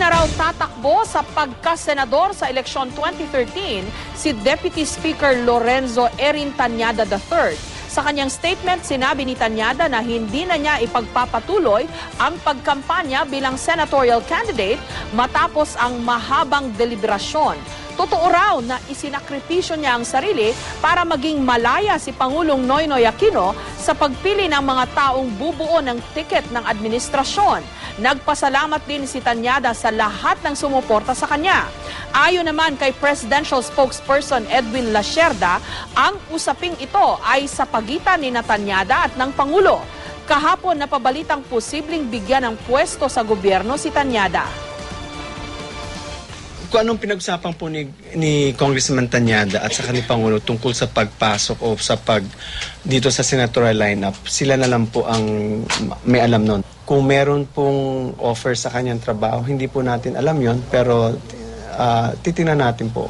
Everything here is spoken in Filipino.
na raw tatakbo sa pagkasenador sa eleksyon 2013 si Deputy Speaker Lorenzo Erin Tanyada III. Sa kanyang statement, sinabi ni Tanyada na hindi na niya ipagpapatuloy ang pagkampanya bilang senatorial candidate matapos ang mahabang deliberasyon. Totoo raw na isinakripisyo niya ang sarili para maging malaya si Pangulong Noynoy Aquino sa pagpili ng mga taong bubuo ng tiket ng administrasyon. Nagpasalamat din si Tanyada sa lahat ng sumuporta sa kanya. Ayon naman kay Presidential Spokesperson Edwin Lacerda, ang usaping ito ay sa pagitan ni Tanyada at ng Pangulo. Kahapon napabalitang posibleng bigyan ng pwesto sa gobyerno si Tanyada. Kung anong pinag-usapan po ni Congressman Tanyada at sa ni Pangulo tungkol sa pagpasok o sa dito sa senatorial lineup, sila na lang po ang may alam nun. Kung meron pong offer sa kanyang trabaho, hindi po natin alam yon, pero titingnan natin po.